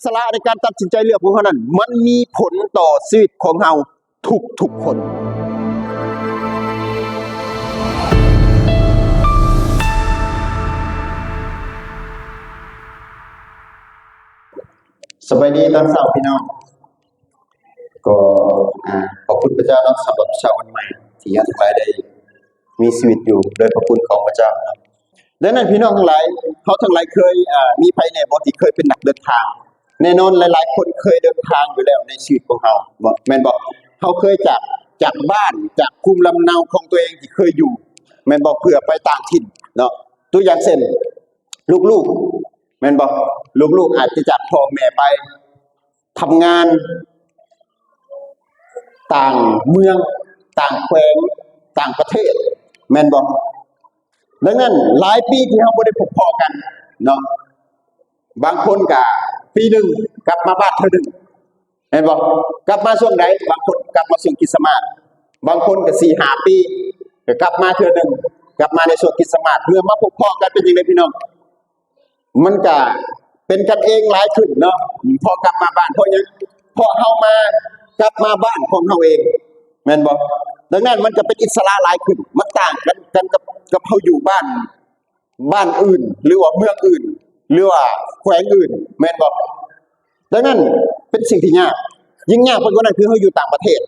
สระในการตัดสินใจเลือกของเขานั้นมันมีผลต่อชีวิตของเราทุกคนสบายดีตอนเช้าพี่น้องก็ขอบคุณพระเจ้าสำหรับเช้าวันใหม่ที่เราทั้งหลายได้มีชีวิตอยู่โดยพระคุณของพระเจ้านะดังนั้นพี่น้องทั้งหลายเขาทั้งหลายเคยมีภายในบ่ที่เคยเป็นนักเดินทางแน่นอนหลายๆคนเคยเดินทางอยู่แล้วในชีวิตของเขาบ่แม่นบ่เขาเคยจากบ้านจากภูมิลำเนาของตัวเองที่เคยอยู่แม่นบ่เพื่อไปต่างถิ่นเนาะตัวอย่างเช่นลูกๆแม่นบ่ลูกๆอาจจะจากพ่อแม่ไปทำงานต่างเมืองต่างแขวงต่างประเทศแม่นบ่ดังนั้นหลายปีที่เราบ่ได้พบพอกันเนาะบางคนก็ปีหนึ่งกลับมาบ้านเทื่อนึงแม่นบ่กลับมาช่วงใดบางคนกลับมาช่วงคริสต์มาสบางคนก็ 4-5 ปีก็กลับมาเทื่อนึงกลับมาในช่วงคริสต์มาสเมื่อมาพบพอกันเป็นจังได๋พี่น้องมันก็เป็นกันเองหลายขึ้นเนาะพอกลับมาบ้านเพราะหยังเพราะเฮามากลับมาบ้านของเฮาเองแม่นบ่ดังนั้นมันจะเป็นอิสระหลายขึ้นมันต่างกันกับเฮาอยู่บ้านอื่นหรือว่าเมืองอื่นหรือว่าแขวงอื่นแม่นบ่ดังนั้นเป็นสิ่งที่ยากยิ่งยากกว่านั้นคือเฮาอยู่ต่างประเทศ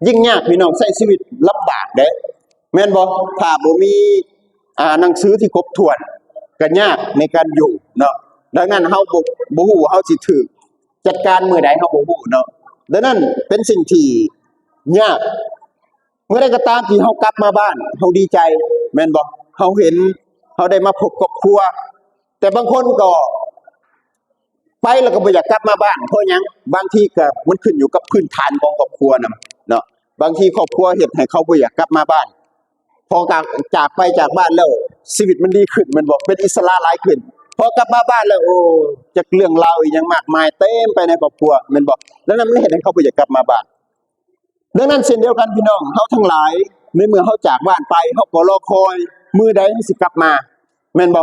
ยิ่งยากพี่น้องใช้ชีวิตลำบากเด้แม่นบ่ถ้าบ่มีหนังสือที่ครบถ้วนก็ยากในการอยู่เนาะดังนั้นเฮาบ่ฮู้เฮาสิถูกจัดการมื้อใดเฮาบ่ฮู้เนาะดังนั้นเป็นสิ่งที่ยากเมื่อใดก็ตามที่เฮากลับมาบ้านเฮาดีใจแม่นบ่เฮาเห็นเฮาได้มาพบครอบครัวแต่บางคนก็ไปแล้วก็บ่อยากกลับมาบ้านเพราะหยังบางทีก็มันขึ้นอยู่กับพื้นฐานของครอบครัวนำเนาะบางทีครอบครัวเฮ็ดให้เขาบ่อยากกลับมาบ้านพอจากไปจากบ้านแล้วชีวิตมันดีขึ้นมันบ่เป็นอิสระหลายขึ้นพอกลับมาบ้านแล้วโอ้จักเรื่องราวอีหยังมากมายเต็มไปในครอบครัวแม่นบ่ดังนั้นมันเฮ็ดให้เขาบ่อยากกลับมาบ้านดังนั้นเช่นเดียวกันพี่น้องเฮาทั้งหลายในเมื่อเฮาจากบ้านไปเฮาก็รอคอยมื้อใดเฮาสิกลับมาแม่นบ่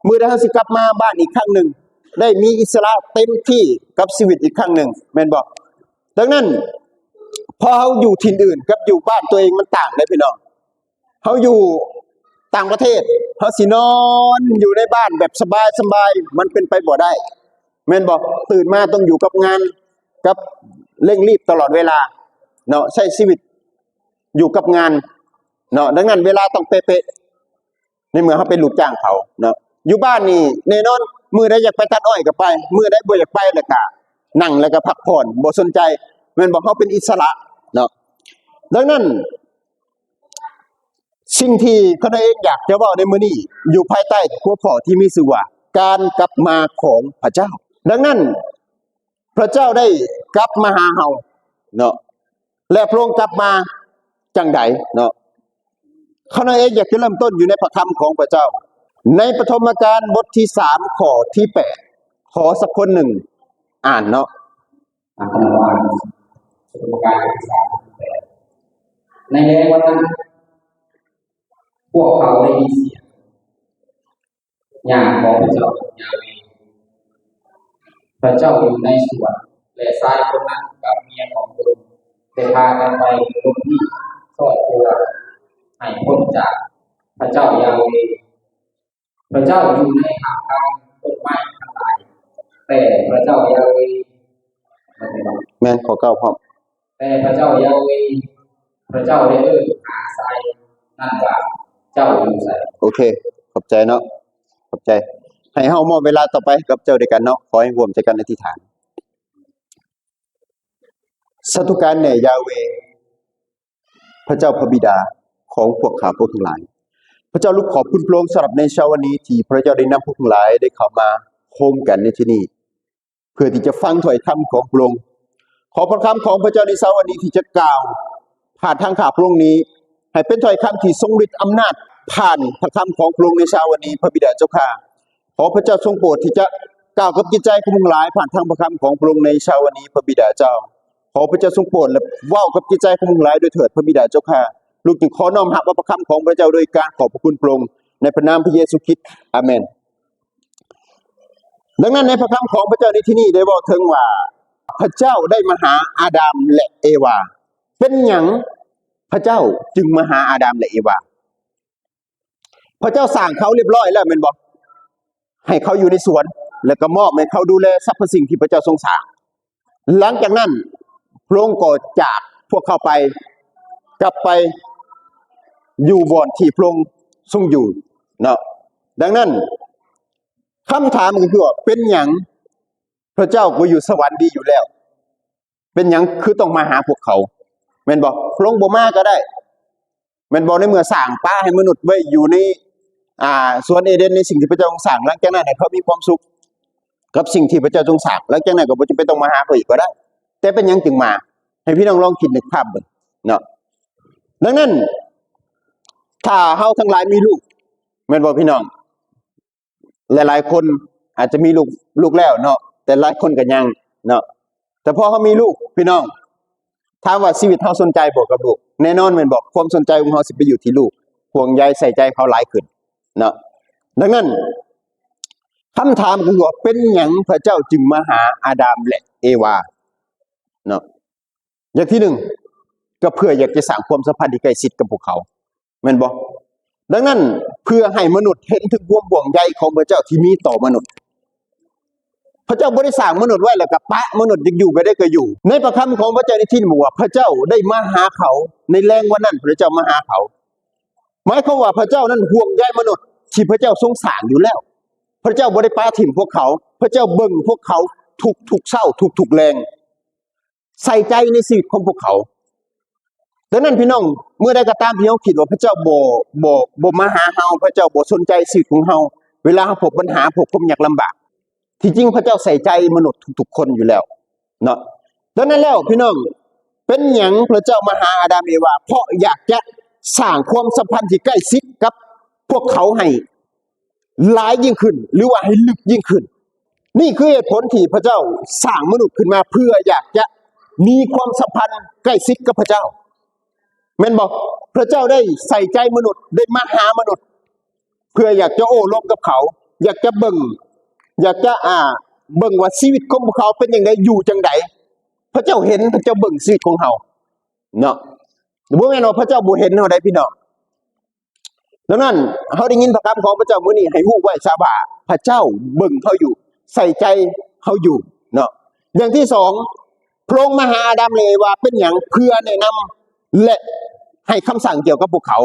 มื้อใดเฮาสิกลับมาบ้านอีกครั้งหนึ่งได้มีอิสระเต็มที่กับชีวิตอีกครั้งหนึ่งแม่นบ่ดังนั้นพอเฮาอยู่ถิ่นอื่นกับอยู่บ้านตัวเองมันต่างเลยพี่น้องเฮาอยู่ต่างประเทศเฮาสินอนอยู่ในบ้านแบบสบายๆมันเป็นไปบ่ได้แม่นบ่ตื่นมาต้องอยู่กับงานกับเร่งรีบตลอดเวลาเนาะใช้ชีวิตอยู่กับงานเนาะดังนั้นเวลาต้องเป๊ะๆในเมื่อเฮาเป็นลูกจ้างเขาเนาะอยู่บ้านนี่แน่นอนมื้อใดอยากไปตัดอ้อยก็ไปมื้อใดบ่อยากไปแล้วก็นั่งแล้วก็พักผ่อนบ่สนใจแม่นบ่เฮาเป็นอิสระเนาะดังนั้นสิ่งที่ข้าพเจ้าเองอยากจะเว้าในมื้อนี้อยู่ภายใต้หัวข้อที่มีชื่อว่าการกลับมาของพระเจ้าดังนั้นพระเจ้าได้กลับมาหาเฮาเนาะและพระองค์กลับมาจังใดเนาะข้าพเจ้าเองอยากจะเริ่มต้นอยู่ในพระคำของพระเจ้าในปฐมกาลบทที่3ข้อที่8ขอสักคนหนึ่งอ่านเนาะปฐมกาล3:8ในวันนั้นพวกเขาได้ยินเสียงอย่างของพระเจ้ายาเวห์พระเจ้าอยู่ในสวนและชายคนนั้นกับเมียของตนได้พากันไปหลบที่ซ่อนตัวให้พ้นจากพระเจ้ายาเวห์พระเจ้าอยู่ในท่ามกลางต้นไม้ทั้งหลายแต่พระเจ้ายาเวห์แม่นขอเก้าพร้อมแต่พระเจ้ายาเวห์พระเจ้าได้หาทรายนั่นว่าเจ้าอยู่ไสโอเคขอบใจเนาะขอบใจให้เฮามอบเวลาต่อไปกับเจ้าด้วยกันเนาะขอให้ร่วมใจกันอธิษฐานสาธุการแด่ยาเวห์พระเจ้าพระบิดาของพวกข้าพวกทั้งหลายพระเจ้าลูกขอบคุณพระองค์สำหรับในเช้าวันนี้ที่พระเจ้าได้นำพวกทั้งหลายได้เข้ามาโฮมกันในที่นี้เพื่อที่จะฟังถ้อยคำของพระองค์ขอพระคำของพระเจ้าในเช้าวันนี้ที่จะกล่าวผ่านทางข้าพระองค์นี้ให้เป็นถ้อยคำที่ทรงฤทธิ์อำนาจผ่านพระคำของพระองค์ในเช้าวันนี้พระบิดาเจ้าข้าขอพระเจ้าทรงโปรดที่จะกล่าวกับจิตใจของทั้งหลายผ่านทางพระคำของพระองค์ในเช้าวันนี้พระบิดาเจ้าขอพระเจ้าทรงโปรดและเว้ากับจิตใจของทั้งหลายด้วยเถิดพระบิดาเจ้าข้าลูกจึงขอน้อมรับพระคำของพระเจ้าโดยการขอบพระคุณพระองค์ในพระนามพระเยซูคริสต์อาเมน ดังนั้นในพระคำของพระเจ้าในที่นี้ได้บอกถึงว่าพระเจ้าได้มาหาอาดัมและเอวาเป็นหยังพระเจ้าจึงมาหาอาดัมและเอวาพระเจ้าสร้างเขาเรียบร้อยแล้วแม่นบ่ให้เขาอยู่ในสวนแล้วก็มอบให้เขาดูแลสรรพสิ่งที่พระเจ้าทรงสร้างหลังจากนั้นพระองค์ก็จากพวกเขาไปกลับไปอยู่บ่อนที่พระองค์ทรงอยู่เนาะดังนั้นคำถามก็คือว่าเป็นหยังพระเจ้าก็อยู่สวรรค์ดีอยู่แล้วเป็นหยังคือต้องมาหาพวกเขาแม่นบ่พระองค์บ่มาก็ได้แม่นบ่ในเมื่อสร้างป่าให้มนุษย์ไว้อยู่ในสวนเอเดนในสิ่งที่พระเจ้าทรงสร้างหลังจากนั้นให้เขามีความสุขกับสิ่งที่พระเจ้าทรงสร้างหลังจากนั้นก็บ่จำเป็นต้องมาหาเขาอีกก็ได้แต่เป็นหยังจึงมาให้พี่น้องลองคิดนึกภาพเบิ่งเนาะดังนั้นถ้าเฮาทั้งหลายมีลูกแม่นบ่พี่น้องหลายๆคนอาจจะมีลูกแล้วเนาะแต่หลายคนก็ยังเนาะแต่พอเขามีลูกพี่น้องถามว่าชีวิตเฮาสนใจบ่กับลูกแน่นอนแม่นบ่ความสนใจของเฮาสิไปอยู่ที่ลูกห่วงใยใส่ใจเขาหลายขึ้นเนาะดังนั้นคำถามคือว่าเป็นหยังพระเจ้าจึงมาหาอาดัมและเอวาเนาะอย่างที่หนึ่งก็เพื่ออยากจะสร้างความสัมพันธ์ที่ใกล้ชิดกับพวกเขาแม่นบ่ดังนั้นเพื่อให้มนุษย์เห็นถึงความห่วงใยของพระเจ้าที่มีต่อมนุษย์พระเจ้าบ่ได้สร้างมนุษย์ไว้แล้วก็ปะมนุษย์อยู่ไปได้ก็อยู่ในพระคำของพระเจ้าในที่นี้บอกว่าพระเจ้าได้มาหาเขาในแรงวันนั้นพระเจ้ามาหาเขาหมายความว่าพระเจ้านั้นห่วงใยมนุษย์ที่พระเจ้าทรงสร้างอยู่แล้วพระเจ้าบ่ได้ปาถิ่มพวกเขาพระเจ้าเบิ่งพวกเขาทุกเศร้าทุกแรงใส่ใจในชีวิตของพวกเขาดังนั้นพี่น้องเมื่อใดก็ตามที่เราคิดว่าพระเจ้าบ่มาหาเฮาพระเจ้าบ่สนใจชีวิตของเฮาเวลาเฮาพบปัญหาพบความยากลำบากที่จริงพระเจ้าใส่ใจมนุษย์ทุกคนอยู่แล้วเนาะดังนั้นแล้วพี่น้องเป็นหยังพระเจ้ามาหาอาดัมเอวาเพราะอยากจะสร้างความสัมพันธ์ที่ใกล้ชิดกับพวกเขาให้หลายยิ่งขึ้นหรือว่าให้ลึกยิ่งขึ้นนี่คือเหตุผลที่พระเจ้าสร้างมนุษย์ขึ้นมาเพื่ออยากจะมีความสัมพันธ์ใกล้ชิดกับพระเจ้าแม่นบอกพระเจ้าได้ใส่ใจมนุษย์ได้มาหามนุษย์เพื่ออยากจะโอ้ร่วมกับเขาอยากจะเบิ่งว่าชีวิตของพวกเขาเป็นอย่างไรอยู่จังไดพระเจ้าเห็นพระเจ้าเบิ่งชีวิตของเฮาเนาะบ่แม่นว่าพระเจ้าบ่เห็นเฮาได้พี่น้องดังนั้นเฮาได้ยินพระคำของพระเจ้ามื้อนี้ให้ฮู้ไว้ซะว่าพระเจ้าเบิ่งเฮาอยู่ใส่ใจเฮาอยู่เนาะอย่างที่สองพระองค์มาหาอาดัมและเอวาเป็นหยังเพื่อแนะนำและให้คำสั่งเกี่ยวกับพวกเขา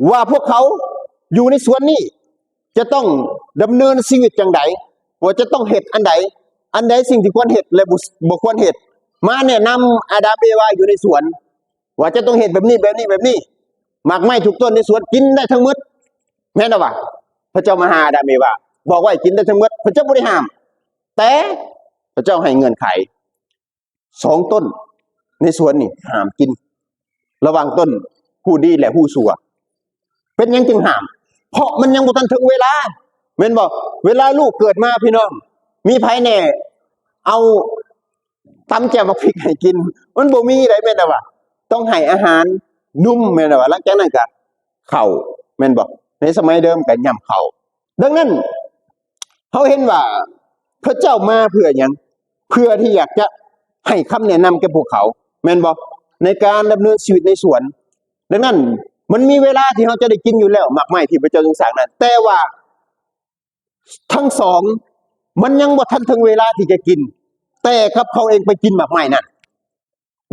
ว่าพวกเขาอยู่ในสวนนี้จะต้องดำเนินชีวิตจังไดว่าจะต้องเฮ็ดอันใดสิ่งที่ควรเฮ็ดและบ่ควรเฮ็ดมาแนะนำอาดัมเอวาอยู่ในสวนว่าจะต้องเฮ็ดแบบนี้หมากไม้ทุกต้นในสวนกินได้ทั้งหมดแม่นบ่ว่าพระเจ้ามาหาอาดัมเอวาบอกว่าให้กินได้ทั้งหมดพระเจ้าบ่ได้ห้ามแต่พระเจ้าให้เงื่อนไข2ต้นในสวนนี่ห้ามกินระหว่างต้นผู้ดีและผู้ชั่วเป็นหยังจึงห้ามเพราะมันยังบ่ทันถึงเวลาแม่นบ่เวลาลูกเกิดมาพี่น้องมีไผแน่เอาตำแจ่วบักพริกให้กินมันบ่มีได้แม่นบ่ต้องให้อาหารนุ่มแม่นบ่หลังจากนั้นก็ข้าวแม่นบ่ในสมัยเดิมก็ย่ำข้าวดังนั้นเฮาเห็นว่าพระเจ้ามาเพื่อหยังเพื่อที่อยากจะให้คำแนะนำแก่พวกเขาแม่นบ่ในการดำเนินชีวิตในสวนดังนั้นมันมีเวลาที่เราจะได้กินอยู่แล้วหมากไม้ที่พระเจ้าทรงสร้างนั้นแต่ว่าทั้งสองมันยังบ่ทันถึงเวลาที่จะกินแต่ครับเขาเองไปกินหมากไม้นั่น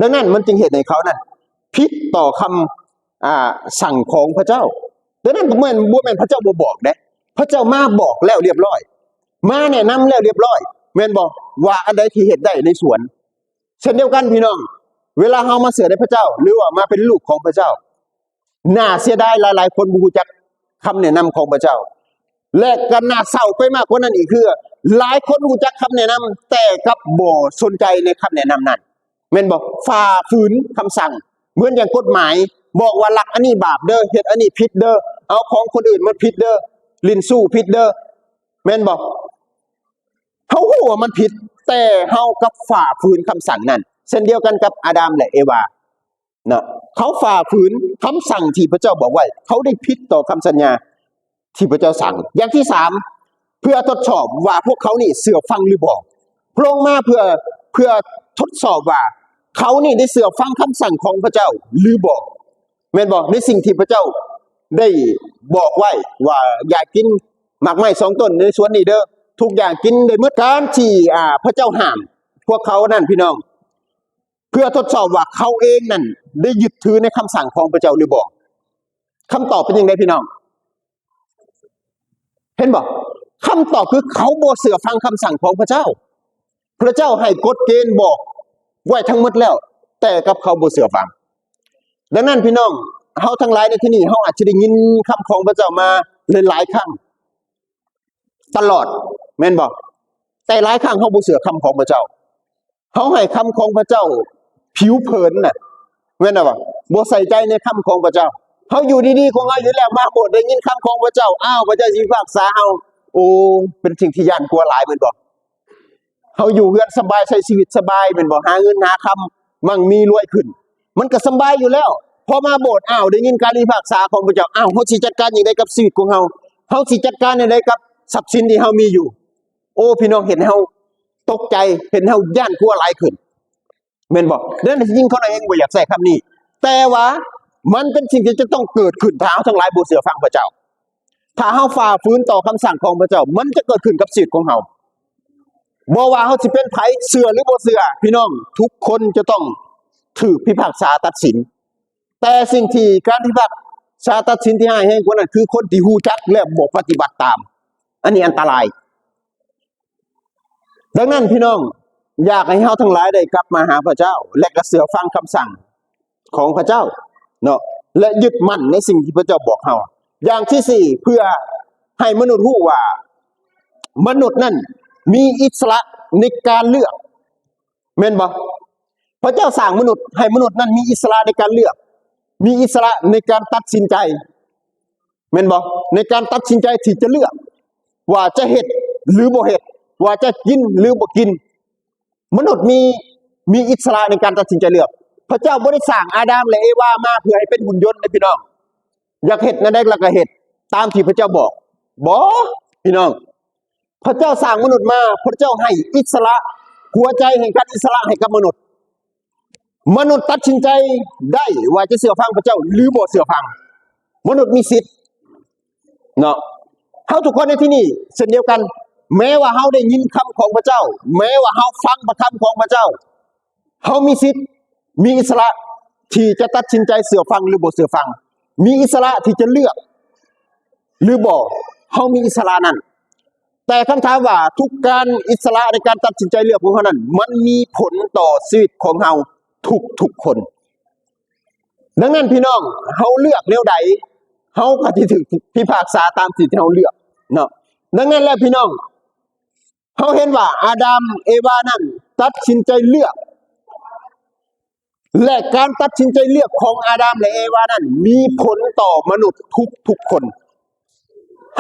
ดังนั้นมันจึงเหตุให้เขานั้นผิดต่อคำสั่งของพระเจ้าดังนั้นบ่แม่นพระเจ้าบ่บอกเด้พระเจ้ามาบอกแล้วเรียบร้อยมาแนะนำแล้วเรียบร้อยแม่นบ่ว่าอันใดที่เฮ็ดได้ในสวนเช่นเดียวกันพี่น้องเวลาเฮามาเชื่อในพระเจ้าหรือว่ามาเป็นลูกของพระเจ้าน่าเสียดายหลายๆคนบ่รู้จักคำแนะนำของพระเจ้าและก็น่าเศร้าไปมากกว่านั้นอีกคือหลายคนรู้จักคำแนะนำแต่กับบ่สนใจในคำแนะนำนั้นแม่นบ่ฝ่าฝืนคำสั่งเหมือนอย่างกฎหมายบอกว่าลักอันนี้บาปเด้อเฮ็ดอันนี้ผิดเด้อเอาของคนอื่นมาผิดเด้อลิ้นสู้ผิดเด้อแม่นบ่เฮารู้ว่ามันผิดแต่เฮากับฝ่าฝืนคำสั่งนั้นเช่นเดียวกันกับอาดัมและเอวาเนาะเขาฝ่าฝืนคำสั่งที่พระเจ้าบอกไว้เขาได้ผิดต่อคำสัญญาที่พระเจ้าสั่งอย่างที่สาม เพื่อทดสอบว่าพวกเขานี่เชื่อฟังหรือบ่พระองค์มาเพื่อทดสอบว่าเขานี่ได้เชื่อฟังคำสั่งของพระเจ้าหรือบ่แม่นบ่ในสิ่งที่พระเจ้าได้บอกไว้ว่าอย่ากินหมากไม้2 ต้นในสวนนี้เด้อทุกอย่างกินได้หมดการที่พระเจ้าห้ามพวกเขานั่นพี่น้องเพื่อทดสอบว่าเขาเองนั่นได้ยึดถือในคำสั่งของพระเจ้าหรือบ่คำตอบเป็นยังไงพี่น้องเห็นบ่คำตอบคือเขาบ่เชื่อฟังคำสั่งของพระเจ้าพระเจ้าให้กฎเกณฑ์บอกไว้ทั้งหมดแล้วแต่กับเขาบ่เชื่อฟังดังนั้นพี่น้องเฮาทั้งหลายในที่นี้เฮาอาจจะได้ยินคำของพระเจ้ามาหลายๆครั้งตลอดแม่นบ่แต่หลายครั้งเฮาบ่เชื่อคำของพระเจ้าเฮาให้คำของพระเจ้าผิวเผินน่ะแม่นบ่บ่ใส่ใจในคำของพระเจ้าเฮาอยู่ดีๆของเฮาอยู่แล้วมาโบสถ์ได้ยินคำของพระเจ้าอ้าวพระเจ้าสิพิพากษาเฮาโอ้เป็นสิ่งที่ย้านกลัวหลายแม่นบ่เฮาอยู่เฮือนสบายใช้ชีวิตสบายแม่นบ่หาเงินหาคำมั่งมีรวยขึ้นมันก็สบายอยู่แล้วพอมาโบสถ์อ้าวได้ยินการพิพากษาของพระเจ้าอ้าวเฮาสิจัดการจังไดกับชีวิตของเฮาเฮาสิจัดการจังไดกับทรัพย์สินที่เฮามีอยู่โอ้พี่น้องเห็นเฮาตกใจเห็นเฮาย้านกลัวหลายขึ้นแม่นบ่นั่นจริงๆเขาเองบ่อยากใช้คำนี้แต่ว่ามันเป็นสิ่งที่จะต้องเกิดขึ้นถ้าเฮาทั้งหลายบ่เชื่อฟังพระเจ้าถ้าเฮาฝ่าฝืนต่อคำสั่งของพระเจ้ามันจะเกิดขึ้นกับชีวิตของเฮาบ่ว่าเฮาสิเป็นไผเชื่อหรือบ่เชื่อพี่น้องทุกคนจะต้องถูกพิพากษาตัดสินแต่สิ่งที่การพิพากษาตัดสินที่ร้ายแรงกว่านั้นคือคนที่รู้จักและบ่ปฏิบัติตามอันนี้อันตรายดังนั้นพี่น้องอยากให้เฮาทั้งหลายได้กลับมาหาพระเจ้าและก็เชื่อฟังคำสั่งของพระเจ้าเนาะและยึดมั่นในสิ่งที่พระเจ้าบอกเฮาอย่างที่สี่เพื่อให้มนุษย์รู้ว่ามนุษย์นั้นมีอิสระในการเลือกแม่นบ่พระเจ้าสร้างมนุษย์ให้มนุษย์นั้นมีอิสระในการเลือกมีอิสระในการตัดสินใจแม่นบ่ในการตัดสินใจที่จะเลือกว่าจะเฮ็ดหรือบ่เฮ็ดว่าจะกินหรือบ่กินมนุษย์มีอิสระในการตัดสินใจเลือกพระเจ้าบ่ได้สร้างอาดัมและเอวามาเพื่อให้เป็นหุ่นยนต์นะพี่น้องอยากเฮ็ดนั่นได้แล้วก็เฮ็ดตามที่พระเจ้าบอกบ่พี่น้องพระเจ้าสร้างมนุษย์มาพระเจ้าให้อิสระหัวใจแห่งการอิสระให้กับมนุษย์ตัดสินใจได้ว่าจะเชื่อฟังพระเจ้าหรือบ่เชื่อฟังมนุษย์มีสิทธิ์เนาะเฮาทุกคนในที่นี่เช่นเดียวกันแม้ว่าเฮาได้ยินคำของพระเจ้าแม้ว่าเฮาฟังพระคำของพระเจ้าเฮามีสิทธิ์มีอิสระที่จะตัดสินใจเชื่อฟังหรือบ่เชื่อฟังมีอิสระที่จะเลือกหรือบ่เฮามีอิสระนั้นแต่คำถามว่าทุกการอิสระในการตัดสินใจเลือกของเฮานั้นมันมีผลต่อชีวิตของเฮาทุกคนดังนั้นพี่น้องเฮาเลือกแนวใดเฮาก็สิถูกพิพากษาตามสิ่งที่เฮาเลือกเนาะดังนั้นแล้วพี่น้องเฮาเห็นว่าอาดัมเอวานั้นตัดสินใจเลือกและการตัดสินใจเลือกของอาดัมและเอวานั้นมีผลต่อมนุษย์ทุกคน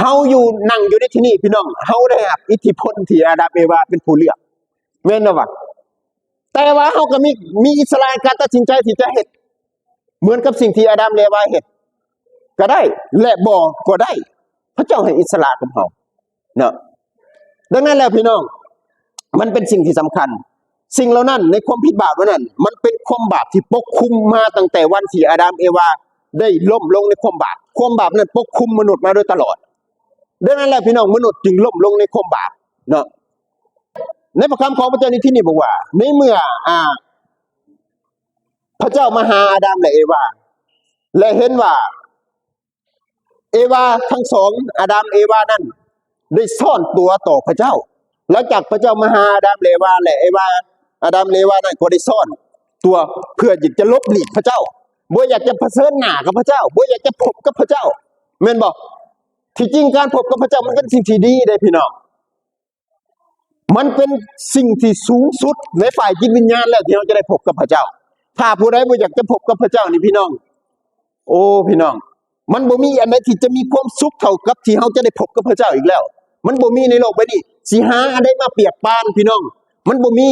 เฮาอยู่นั่งอยู่ในที่นี้พี่น้องเฮาได้รับอิทธิพลที่อาดัมเอวาเป็นผู้เลือกแม่นบ่วะแต่ว่าเฮาก็มีอิสระในการตัดสินใจที่จะเฮ็ดเหมือนกับสิ่งที่อาดัมและเอวาเฮ็ดก็ได้และบ่ก็ได้พระเจ้าให้อิสระกับเฮาเนาะดังนั้นแล้วพี่น้องมันเป็นสิ่งที่สำคัญสิ่งเหล่านั้นในความผิดบาปเหล่านั้นมันเป็นความบาปที่ปกคลุมมาตั้งแต่วันที่อาดัมเอวาได้ล้มลงในความบาปนั้นปกคลุมมนุษย์มาโดยตลอดดังนั้นแหละพี่น้องมนุษย์จึงล้มลงในความบาปเนาะในพระคำของพระเจ้าในที่นี้บอกว่าในเมื่อพระเจ้ามาหาอาดัมและเอวาและเห็นว่าเอวาทั้งสองอาดัมเอวานั้นได้ซ่อนตัวต่อพระเจ้าหลังจากพระเจ้ามาหาอาดัมเลวาและเอวาอาดัมเลวานั้นก็ได้ซ่อนตัวเพื่ออยากจะลบหลีกพระเจ้าบ่อยากจะเผชิญหน้ากับพระเจ้าบ่อยากจะพบกับพระเจ้าแม่นบ่ที่จริงการพบกับพระเจ้ามันเป็นสิ่งที่ดีเด้พี่น้องมันเป็นสิ่งที่สูงสุดในฝ่ายจิตวิญญาณแล้วที่เราจะได้พบกับพระเจ้าถ้าผู้ใดบ่อยากจะพบกับพระเจ้านี่พี่น้องโอ้พี่น้องมันบ่มีอันใดที่จะมีความสุขเท่ากับที่เราจะได้พบกับพระเจ้าอีกแล้วมันบ่มีในโลกใบนี้สิหาอันใดมาเปรียบปานพี่น้องมันบ่มี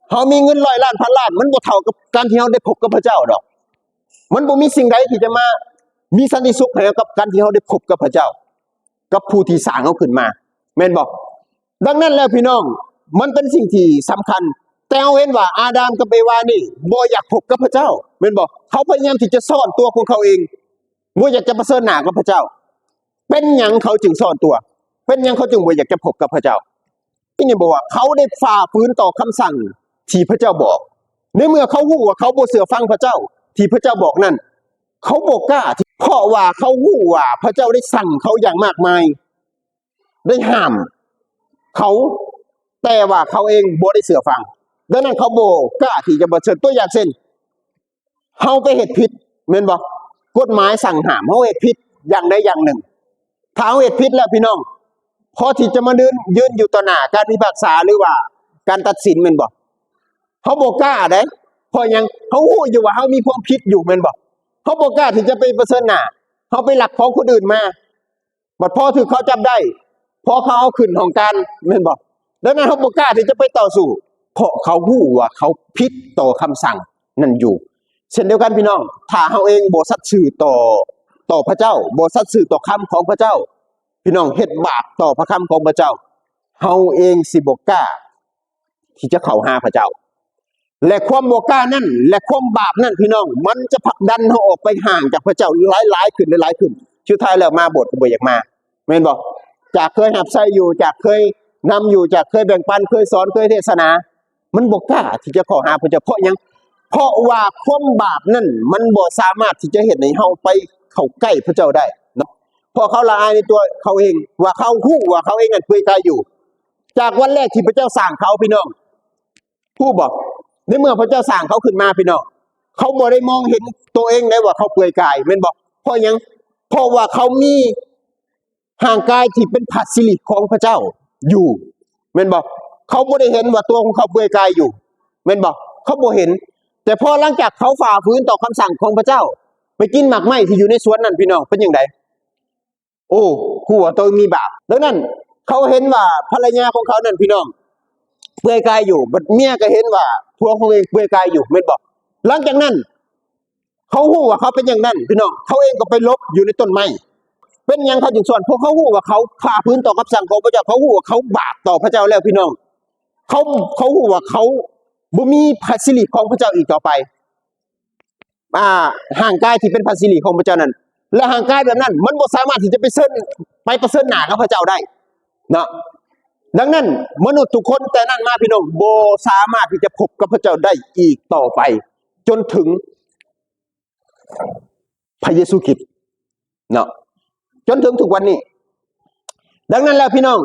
เฮามีเงิน100 ล้านพันล้านมันบ่เท่ากับการที่เฮาได้พบกับพระเจ้าดอกมันบ่มีสิ่งใดที่จะมามีสันติสุขให้กับการที่เฮาได้พบกับพระเจ้ากับผู้ที่สร้างเฮาขึ้นมา แม่นบอกดังนั้นแล้วพี่น้องมันเป็นสิ่งที่สำคัญแต่เอาเห็นว่าอาดัมกับเอวานี่บ่อยากพบกับพระเจ้าแม่นบอกเขาพยายามที่จะซ่อนตัวของเขาเองบ่อยากจะประเสริฐหน้ากับพระเจ้าเป็นหยังเขาจึงซ่อนตัวเป็นหยังเขาจึงบ่อยากจะพบกับพระเจ้านี่บอกว่าเขาได้ฝ่าฝืนต่อคำสั่งที่พระเจ้าบอกในเมื่อเขารู้ว่าเขาบ่เชื่อฟังพระเจ้าที่พระเจ้าบอกนั่นเขาบ่กล้าเพราะว่าเขารู้ว่าพระเจ้าได้สั่งเขาอย่างมากมายได้ห้ามเขาแต่ว่าเขาเองบ่ได้เชื่อฟังดังนั้นเขาบ่กล้าที่จะบ่เชื่อตัวอย่างเช่นเฮาไปเฮ็ดผิดแม่นบ่กฎหมายสั่งห้ามเฮาเฮ็ดผิดอย่างใดอย่างหนึ่งถ้าเฮาเฮ็ดผิดแล้วพี่น้องพอที่จะมายืนอยู่ต่อหน้าการพิพากษาหรือว่าการตัดสินแม่นบ่เฮาบ่กล้าเด้เพราะหยังเฮารู้อยู่ว่าเฮามีความผิดอยู่แม่นบ่เฮาบ่กล้าที่จะไปเผชิญหน้าเฮาไปลักของคนอื่นมาบัดพอถูกเขาจับได้พอเขาเอาขึ้นของการแม่นบ่ดังนั้นเฮาบ่กล้าที่จะไปต่อสู้เพราะเขารู้ว่าเขาผิดต่อคำสั่งนั่นอยู่เช่นเดียวกันพี่น้องถ้าเฮาเองบ่สัตย์ซื่อต่อพระเจ้าบ่สัตย์ซื่อต่อคำของพระเจ้าพี่น้องเฮ็ดบาปต่อพระคำของพระเจ้าเฮาเองสิบ่กล้าที่จะเข้าหาพระเจ้าและความบ่กล้านั่นและความบาปนั่นพี่น้องมันจะผลักดันเฮาออกไปห่างจากพระเจ้าหลายๆขึ้นหลายๆขึ้นสุดท้ายแล้วมาโบสถ์ก็บ่อยากมาแม่นบ่จากเคยรับใช้อยู่จากเคยนำอยู่จากเคยแบ่งปันเคยสอนเคยเทศนามันบ่กล้าที่จะเข้าหาพระเจ้าเพราะหยังเพราะว่าความบาปนั่นมันบ่สามารถที่จะเฮ็ดให้เฮาไปเข้าใกล้พระเจ้าได้เนาะเพราะเขาละอายในตัวเขาเองว่าเขาฮู้ว่าเขาเองนั่นเปื่อยกายอยู่จากวันแรกที่พระเจ้าสร้างเขาพี่น้องผู้บอกในเมื่อพระเจ้าสร้างเขาขึ้นมาพี่น้องเขาบ่ได้มองเห็นตัวเองได้ว่าเขาเปลือยกายแม่นบ่เพราะหยังเพราะว่าเขามีห่างกายที่เป็นผัสสิริของพระเจ้าอยู่แม่นบ่เขาบ่ได้เห็นว่าตัวของเขาเปลือยกายอยู่แม่นบ่เขาบ่เห็นแต่พอหลังจากเขาฝ่าฝืนต่อคำสั่งของพระเจ้าไปกินหมากไม้ที่อยู่ในสวนนั้นพี่น้องเป็นจังไดโอ้หัวตัวมีบาปดังนั้นเขาเห็นว่าภรรยาของเขานั่นพี่น้องเปลือยกายอยู่บัดเมียก็เห็นว่าผัวของเองเปลือยกายอยู่แม่นบ่หลังจากนั้นเขาฮู้ว่าเขาเป็นอย่างนั้นพี่น้องเขาเองก็ไปลบอยู่ในต้นไม้เป็นหยังเขาจึงสอนเพราะเขาฮู้ว่าเขาฝ่าฝืนต่อคำสั่งของพระเจ้าเขาฮู้ว่าเขาบาปต่อพระเจ้าแล้วพี่น้องเขาฮู้ว่าเขาบ่มีพระสิริของพระเจ้าอีกต่อไปห่างกายที่เป็นพระสิริของพระเจ้านั้นและห่างกายแบบนั้นมันบ่สามารถที่จะไปประเสริฐหน้ากับพระเจ้าได้เนาะดังนั้นมนุษย์ทุกคนแต่นั้นมาพี่น้องบ่สามารถที่จะพบกับพระเจ้าได้อีกต่อไปจนถึงพระเยซูคริสต์เนาะจนถึงทุกวันนี้ดังนั้นแล้วพี่น้อง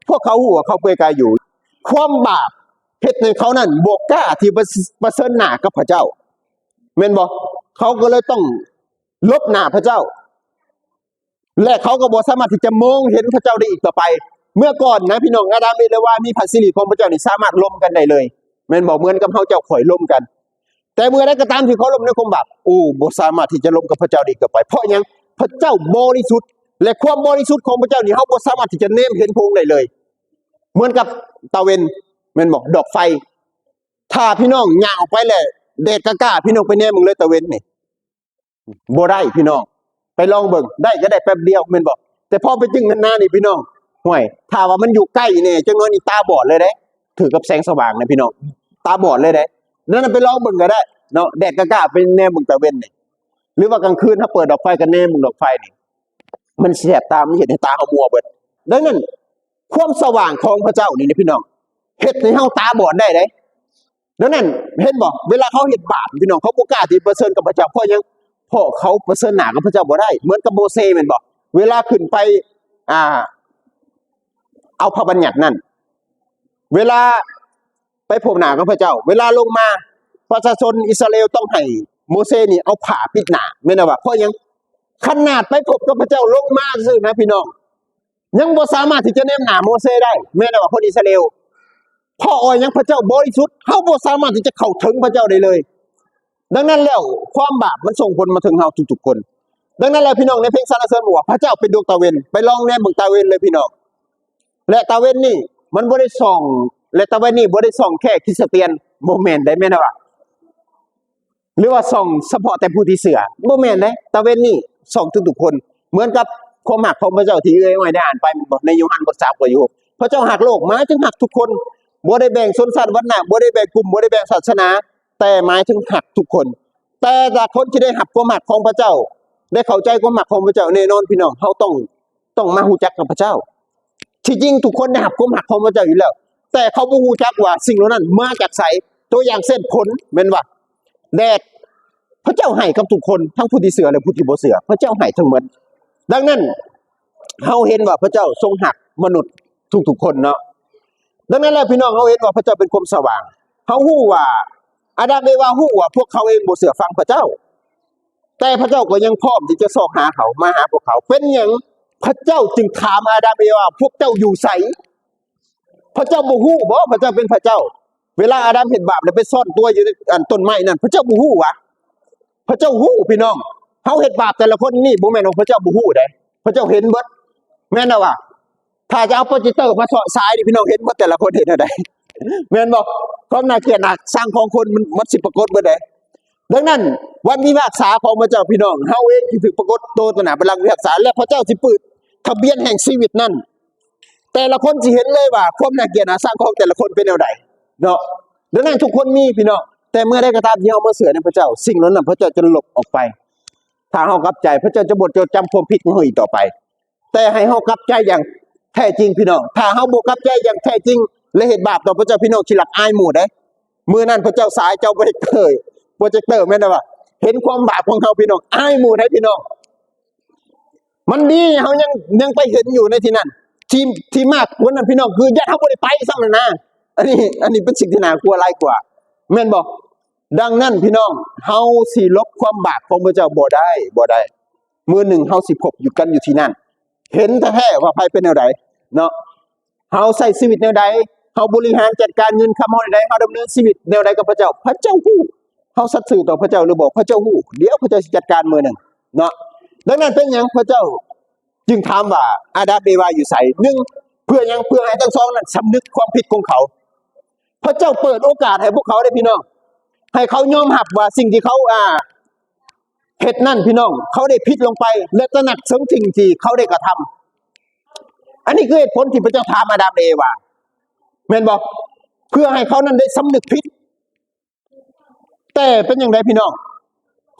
พวกเขาหัวเขาเปลือยกายอยู่ความบาปเฮ็ดให้เขานั้นบ่กล้าที่ประเสริฐหน้ากับพระเจ้าแม่นบ่เขาก็เลยต้องลบหน้าพระเจ้าและเขาก็บ่สามารถที่จะมองเห็นพระเจ้าได้อีกต่อไปเมื่อก่อนนะพี่น้องอาดัมเอวามีพระสิริของพระเจ้านี่สามารถล้มกันได้เลยแม่นบ่เหมือนกับเฮาเจ้าข่อยล้มกันแต่เมื่อใดก็ตามที่เขาล้มในความบาปบ่สามารถที่จะล้มกับพระเจ้าได้อีกต่อไปเพราะหยังพระเจ้าบริสุทธิ์และความบริสุทธิ์ของพระเจ้านี่เฮาบ่สามารถที่จะแนมเห็นพระองค์ได้เลยเหมือนกับตะเวนแม่นบ่ดอกไฟถ้าพี่น้องย่างออกไปแล้วแดดกล้าๆพี่น้องไปแนมมึงเลยตะเวนนี่บ่ได้พี่น้องไปลองเบิ่งได้ก็ได้แป๊บเดียวแม่นบ่แต่พอไปจึงนานๆนี่พี่น้องห่วยถ้าว่ามันอยู่ใกล้นี่จังน้อยนี่ตาบอดเลยเด้ถือกับแสงสว่างนะพี่น้องตาบอดเลยเด้นั่นไปลองเบิ่งก็ได้เนาะแดดกล้าๆไปแนมเบิ่งตะเวนนี่หรือว่ากลางคืนถ้าเปิดดอกไฟกันแนมเบิ่งดอกไฟนี่มันแสบตามันเห็นให้ตาเฮามัวเบิดดังนั้นความสว่างของพระเจ้านี่นะพี่น้องเฮ็ดให้เฮาตาบอดได้เด้ดังนั้นเห็นบ่เวลาเขาเฮ็ดบาปพี่น้องเขาบ่กล้าที่เผชิญกับพระเจ้าเพราะหยังเพราะเขาเผชิญหน้ากับพระเจ้าบ่ได้เหมือนกับโมเสสแม่นบ่เวลาขึ้นไปเอาพระบัญญัตินั่นเวลาไปพบหน้ากับพระเจ้าเวลาลงมาประชาชนอิสราเอลต้องให้โมเสสนี่เอาผ้าปิดหน้าแม่นบ่เพราะหยังขนาดไปพบกับพระเจ้าลงมาซื่อนะพี่น้องยังบ่สามารถที่จะแนมหน้าโมเสสได้แม่นบ่คนอิสราเอลเพราะยังพระเจ้าบริสุทธิ์เฮาบ่สามารถที่จะเข้าถึงพระเจ้าได้เลยดังนั้นแล้วความบาปมันส่งผลมาถึงเฮาทุกๆคนดังนั้นแล้วพี่น้องในเพลงสรรเสริญบอกว่าพระเจ้าเป็นดวงตะเวนไปลองแนมเบิ่งตะเวนเลยพี่น้องและตะเวนนี่มันบ่ได้ส่องและตะเวนนี่บ่ได้ส่องแค่คริสเตียนบ่แม่นได้แม่นบ่หรือว่าส่องเฉพาะแต่ผู้ที่เชื่อบ่แม่นเด้ตะเวนนี่ส่องทุกๆคนเหมือนกับความรักของพระเจ้าที่เอ่ยไว้ได้อ่านไปในโยฮันบท3ข้อที่6 พระเจ้าหักโลกหมายถึงหักทุกคนบ่ได้แบ่งชนชาติวรรณะบ่ได้แบ่งกลุ่มบ่ได้แบ่งศาสนาแต่หมายถึงหักทุกคนแต่ละคนที่ได้หักความหักของพระเจ้าได้เข้าใจความหักของพระเจ้าแน่นอนพี่น้องเฮาต้องมาฮู้จักกับพระเจ้าที่จริงทุกคนได้หักความหักของพระเจ้าอยู่แล้วแต่เขาบ่ฮู้จักว่าสิ่งเหล่านั้นมาจากไสตัวอย่างเช่นผลแม่นว่าแดดพระเจ้าให้กับทุกคนทั้งผู้ที่เชื่อและผู้ที่บ่เชื่อพระเจ้าให้ทั้งหมดดังนั้นเฮาเห็นว่าพระเจ้าทรงหักมนุษย์ทุกๆคนเนาะดังนั้นแล้วพี่น้องเฮาเห็นว่าพระเจ้าเป็นความสว่างเฮาฮู้ว่าอาดัมเอวาฮู้ว่าพวกเขาเองบ่เชื่อฟังพระเจ้าแต่พระเจ้าก็ยังพร้อมที่จะเสาะหาเขามาหาพวกเขาเป็นหยังพระเจ้าจึงถามอาดัมเอวาพวกเจ้าอยู่ไสพระเจ้าบ่ฮู้บ่พระเจ้าเป็นพระเจ้าเวลาอาดัมเฮ็ดบาปแล้วไปซ่อนตัวอยู่ในต้นไม้นั่นพระเจ้าบ่ฮู้วะพระเจ้าฮู้พี่น้องเฮาเฮ็ดบาปแต่ละคนนี่บ่แม่นว่าพระเจ้าบ่ฮู้เด้พระเจ้าเห็นเบิดแม่นน่ะว่าถ้าจะเอาโปรเจคเตอร์มาเสาะสายนี่พี่น้องเห็นว่าแต่ละคนเห็นอะไรแม่นบอกความน่าเกลียดน่ะสร้างของคนมันสิปรากฏเบิดได้ดังนั้นวันพิพากษาของพระเจ้าพี่น้องเฮาเองที่ถูกปรากฏตัวหน้าบัลลังก์พิพากษาและพระเจ้าสิเปิดทะเบียนแห่งชีวิตนั้นแต่ละคนสิเห็นเลยว่าความน่าเกลียดน่ะสร้างของแต่ละคนเป็นแนวใดเนาะดังนั้นทุกคนมีพี่น้องแต่เมื่อได้กระทำที่เฮามาเสือในพระเจ้าสิ่งนั้นน่ะพระเจ้าจะลบออกไปถ้าเฮากลับใจพระเจ้าจะบ่จดจำความผิดของเฮาอีกต่อไปแต่ให้เฮากลับใจอย่างแท้จริงพี่น้องถ้าเฮาบ่กลับใจอย่างแท้จริงและเฮ็ดบาปต่อพระเจ้าพี่น้องสิหลักอายหมู่เด้มื้อนั้นพระเจ้าสายเจ้าบ่ได้เคยโปรเจคเตอร์แม่นบ่ว่าเห็นความบาปของเฮาพี่น้องอายหมู่ได้พี่น้องมันดีเฮายังไปเห็นอยู่ในที่นั้นที่มากกว่านั้นพี่น้องคือญาติเฮาบ่ได้ไปซ้ํนั่นนะอันนี้เป็นสิ่งที่น่ากลัวหลายกว่าแม่นบ่ดังนั้นพี่น้องเฮาสิลบความบาปของพระเจ้าบ่ได้มื้อหนึ่งเฮาสิพบอยู่กันอยู่ที่นั่นเห็นแท้ๆว่าไผเป็นแนวใดเนาะเฮาใช้ชีวิตแนวใดเฮาบริหารจัดการเงินคำเฮาแนวใดเฮาดำเนินชีวิตแนวใดกับพระเจ้าพระเจ้าฮู้เฮาสัตย์ซื่อต่อพระเจ้าหรือบ่พระเจ้าฮู้เดี๋ยวพระเจ้าสิจัดการมื้อหนึ่งเนาะดังนั้นเป็นหยังพระเจ้าจึงถามว่าอาดัมเอวาอยู่ไส1เพื่อหยังเพื่อให้ทั้งสองนั้นสำนึกความผิดของเขาพระเจ้าเปิดโอกาสให้พวกเขาได้พี่น้องให้เขายอมรับว่าสิ่งที่เขาเฮ็ดนั่นพี่น้องเขาได้ผิดลงไปและตระหนักถึงสิ่งที่เขาได้กระทำอันนี้คือเหตุผลที่พระเจ้าถามอาดัมเอวาแม่นบอกเพื่อให้เขานั้นได้สำนึกผิดแต่เป็นอย่างไรพี่น้อง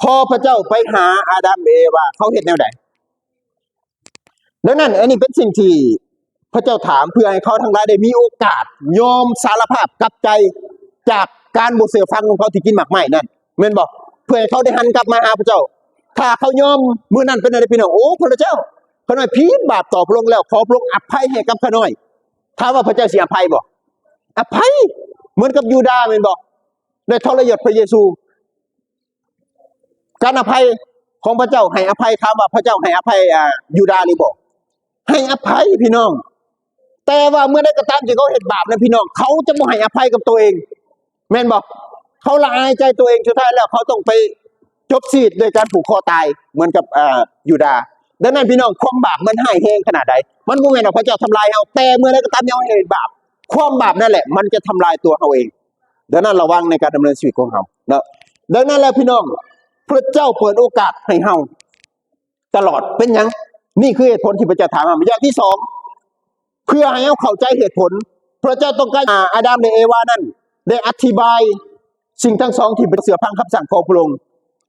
พอพระเจ้าไปหาอาดัมเอวาเขาเฮ็ดแนวใดดังนั้นอันนี้เป็นสิ่งที่พระเจ้าถามเพื่อให้เขาทั้งหลายได้มีโอกาสยอมสารภาพกลับใจจากการบ่เชื่อฟังของเขาที่กินหมากไม้นั่นแม่นบอกเพื่อให้เขาได้หันกลับมาหาพระเจ้าถ้าเขายอมมื้อนั้นเป็นอะไรพี่น้องโอ้พระเจ้าข้าน้อยผิดบาปต่อพระองค์แล้วขอพระองค์อภัยให้กับข้าน้อยถามว่าพระเจ้าสิอภัยบ่อภัยเหมือนกับยูดาห์แม่นบ่ได้ทรยศพระเยซูการอภัยของพระเจ้าให้อภัยถามว่าพระเจ้าให้อภัยยูดาห์หรือบ่ให้อภัยพี่น้องแต่ว่าเมื่อได้กระทำที่เขาเฮ็ดบาปนะพี่น้องเขาจะบ่ให้อภัยกับตัวเองแม่นบ่เขาละอายใจตัวเองสุดท้ายแล้วเขาต้องไปจบชีวิตโดยการผูกคอตายเหมือนกับยูดาห์ดังนั้นพี่น้องความบาปมันร้ายแรงขนาดใดมันบ่แม่นว่าพระเจ้าทำลายเฮาแต่เมื่อได้กระทำที่เฮาเฮ็ดบาปความบาปนั่นแหละมันจะทำลายตัวเฮาเองดังนั้นระวังในการดำเนินชีวิตของเฮาเนาะดังนั้นแล้วพี่น้องพระเจ้าเปิดโอกาสให้เฮาตลอดเป็นหยังนี่คือเหตุผลที่พระเจ้าถามมาอย่างที่2เพื่อให้เฮาเข้าใจเหตุผลพระเจ้าต้องการอาดัมและเอวานั้นได้อธิบายสิ่งทั้งสองที่เป็นเสือพังคำสั่งของพระองค์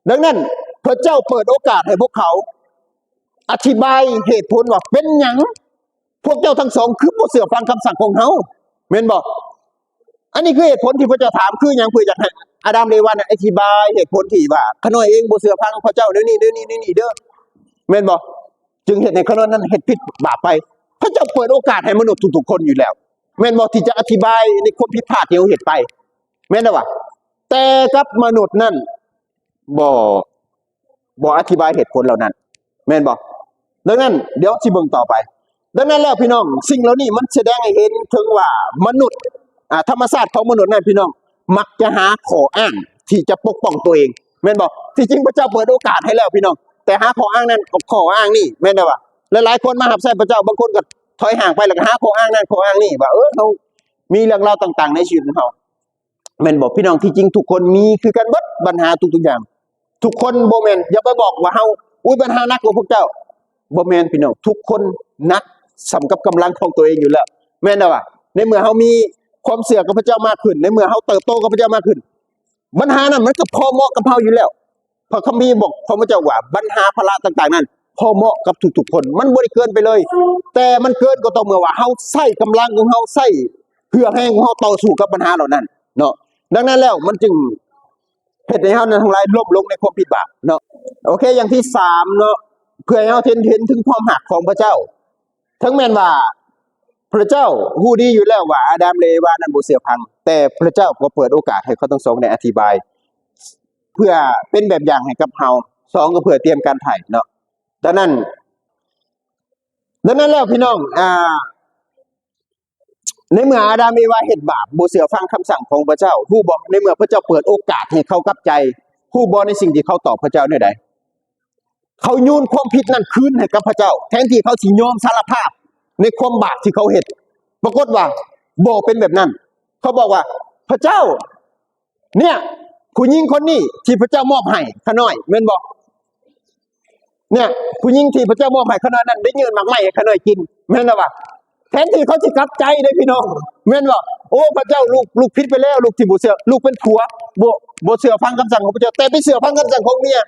ดังนั้นพระเจ้าเปิดโอกาสให้พวกเขาอธิบายเหตุผลว่าเป็นหยังพวกเจ้าทั้งสองคือบ่เสือฟังคำสั่งของเฮาแม่นบ่อันนี้คือเหตุผลที่พระเจ้าถามคือหยังเพื่ออยากให้อาดัมและเอวาอธิบายเหตุผลที่ว่าข้าน้อยเองบ่เสือฟังพระเจ้าเดี๋ยวนี้เด้อแม่นบ่จึงเฮ็ดให้ข้าน้อยนั้นเฮ็ดผิดบาปไปพระเจ้าเปิดโอกาสให้มนุษย์ทุกๆคนอยู่แล้วแม่นบ่ที่จะอธิบายในความผิดพลาดที่เฮาเฮ็ดไปแม่นบ่แต่กับมนุษย์นั้นบ่อธิบายเหตุผลเหล่านั้นแม่นบ่ดังนั้นเดี๋ยวสิเบิ่งต่อไปดังนั้นแล้วพี่น้องสิ่งเหล่านี้มันแสดงให้เห็นถึงว่ามนุษย์ธรรมชาติของมนุษย์นั้นพี่น้องมักจะหาข้ออ้างที่จะปกป้องตัวเองแม่นบ่ที่จริงพระเจ้าเปิดโอกาสให้แล้วพี่น้องแต่หาข้ออ้างนั้นข้ออ้างนี่แม่นบ่หลายๆคนมารับใช้พระเจ้าบางคนก็ถอยห่างไปแล้วก็หาข้ออ้างนั้นข้ออ้างนี่ว่าเขามีเรื่องราวต่างๆในชีวิตของเขาแม่นบ่พี่น้องที่จริงทุกคนมีคือกันเบิดปัญหาทุกๆอย่างทุกคนบ่แม่นอย่าไปบอกว่าเฮาปัญหาหนักกว่าพวกเจ้าบ่แม่นพี่น้องทุกคนหนักสำกับกำลังของตัวเองอยู่แล้ว แม่นบ่วะในเมื่อเฮามีความเชื่อกับพระเจ้ามากขึ้นในเมื่อเฮาเติบโตกับพระเจ้ามากขึ้นปัญหานั้นมันก็พอเหมาะกับเฮาอยู่แล้วเพราะคัมภีร์บอกของพระเจ้าว่าปัญหาภาระต่างๆนั้นพอเหมาะกับทุกๆคนมันบ่ได้เกินไปเลย แต่มันเกินก็ต่อเมื่อว่าเฮาใช้กำลังของเฮาใช้เพื่อให้เฮาต่อสู้กับปัญหาเหล่านั้นเนาะดังนั้นแล้วมันจึงเฮ็ดให้เฮานั้นทั้งหลายล้มลงในความผิดบาปเนาะโอเคอย่างที่3เนาะเพื่อให้เฮาเห็นถึงความหักของพระเจ้าถึงแม้นว่าพระเจ้าฮู้ดีอยู่แล้วว่าอาดัมและเอวานั้นบ่เชื่อฟังแต่พระเจ้าก็เปิดโอกาสให้เขาทั้งสองได้อธิบายเพื่อเป็นแบบอย่างให้กับเฮาสองก็เพื่อเตรียมการไถ่เนาะดังนั้นแล้วพี่น้องในเมื่ออาดัมเอวาเฮ็ดบาปบ่เชื่อฟังคำสั่งของพระเจ้าฮู้บ่ในเมื่อพระเจ้าเปิดโอกาสให้เขากลับใจฮู้บ่ในสิ่งที่เขาตอบพระเจ้าแนวใดเขาโยนความผิดนั้นคืนให้กับพระเจ้าแทนที่เขาสิยอมสารภาพในความบาปที่เขาเฮ็ดปรากฏว่าบ่เป็นแบบนั้นเขาบอกว่าพระเจ้าเนี่ยผู้หญิงคนนี้ที่พระเจ้ามอบให้ข้าน้อยแม่นบ่เนี่ยผู้หญิงที่พระเจ้ามอบให้ข้าน้อยนั้นได้ยืนหมากไม้ให้ข้าน้อยกินแม่นบ่แทนที่เขาสิกลับใจเด้พี่น้องแม่นบ่โอ้พระเจ้าลูกผิดไปแล้วลูกที่บ่เชื่อลูกเป็นผัวบ่เชื่อฟังคำสั่งของพระเจ้าแต่ไปเชื่อฟังคำสั่งของเมีย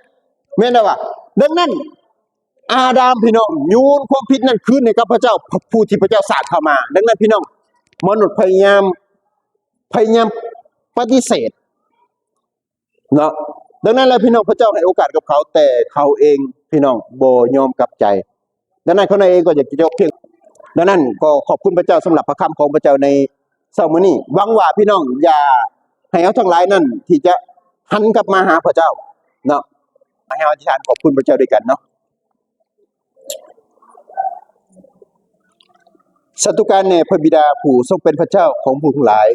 แม่นบ่ดังนั้นอาดัมพี่น้องโยนความผิดนั้นคืนให้กับพระเจ้าผู้ที่พระเจ้าสร้างเข้ามาดังนั้นพี่น้องมนุษย์พยายามปฏิเสธเนาะดังนั้นแล้วพี่น้องพระเจ้าให้โอกาสกับเขาแต่เขาเองพี่น้องบ่ยอมกลับใจดังนั้นเขาเองก็อยากจะยกเพียงดังนั้นก็ขอบคุณพระเจ้าสำหรับพระคำของพระเจ้าในเช้ามื้อนี้หวังว่าพี่น้องอย่าให้เอาทั้งหลายนั้นที่จะหันกลับมาหาพระเจ้าเนาะให้เราอธิษฐานขอบคุณพระเจ้าด้วยกันเนาะสัตตุการแน่พระบิดาผู้ทรงเป็นพระเจ้าของผู้ทั้งหลาย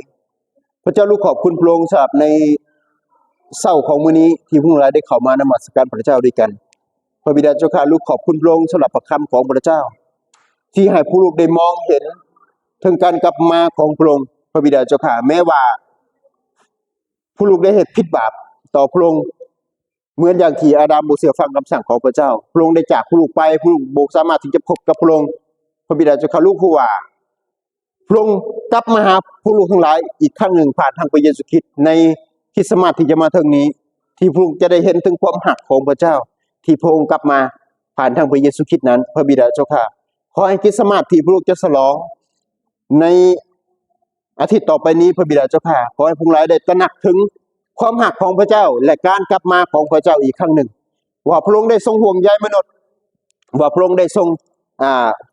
พระเจ้าลูกขอบคุณพระองค์สำหรับในเช้าของมื้อนี้ที่ผู้ทั้งหลายได้เข้ามานมัสการพระเจ้าด้วยกันพระบิดาเจ้าข้าลูกขอบคุณพระองค์สำหรับพระคำของพระเจ้าที่ให้ผู้ลูกได้มองเห็นถึงการกลับมาของพระองค์พระบิดาเจ้าข้าแม้ว่าผู้ลูกได้เฮ็ดผิดบาปต่อพระองค์เหมือนอย่างที่อาดัมบ่เชื่อฟังคำสั่งของพระเจ้าพระองค์ได้จากผู้ลูกไปผู้ลูกบ่สามารถที่จะพบกับพระองค์พระบิดาเจ้าข้าลูกผู้ว่าพระองค์กลับมาหาผู้ลูกทั้งหลายอีกครั้งหนึ่งผ่านทางพระเยซูคริสต์ในคริสต์มาสที่จะมาถึงนี้ที่พระองค์จะได้เห็นถึงความหักของพระเจ้าที่พระองค์กลับมาผ่านทางพระเยซูคริสต์นั้นพระบิดาเจ้าข้าขอให้คริสต์มาสที่พระองค์จะฉลองในอาทิตย์ต่อไปนี้พระบิดาเจ้าข้าขอให้พวกเราได้ตระหนักถึงความหักของพระเจ้าและการกลับมาของพระเจ้าอีกครั้งหนึ่งว่าพระองค์ได้ทรงห่วงใยมนุษย์ว่าพระองค์ได้ทรง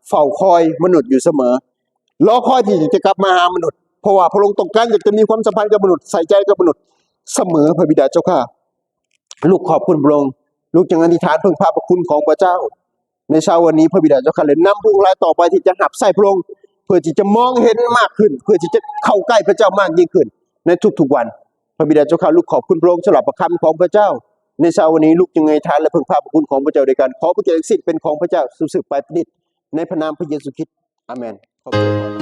เฝ้าคอยมนุษย์อยู่เสมอรอคอยที่จะกลับมาหามนุษย์เพราะว่าพระองค์ต้องการอยากจะมีความสัมพันธ์กับมนุษย์ใส่ใจกับมนุษย์เสมอพระบิดาเจ้าข้าลูกขอบคุณพระองค์ลูกจึงอธิษฐานพึ่งพาพระคุณของพระเจ้าในเช้าวันนี้พระบิดาเจ้าข้าเลยนำพวกเราต่อไปที่จะหับใส่พระองค์เพื่อที่จะมองเห็นมากขึ้นเพื่อที่จะเข้าใกล้พระเจ้ามากยิ่งขึ้นในทุกๆวันพระบิดาเจ้าข้าลูกขอบคุณพระองค์สำหรับพระคำของพระเจ้าในเช้าวันนี้ลูกจึงอธิษฐานและพึ่งพาพระคุณของพระเจ้าด้วยกันขอพระเกียรติสิทธิ์เป็นของพระเจ้าสืบไปประดิษฐ์ในพระนามพระเยซูคริสต์อาเมนขอบคุณ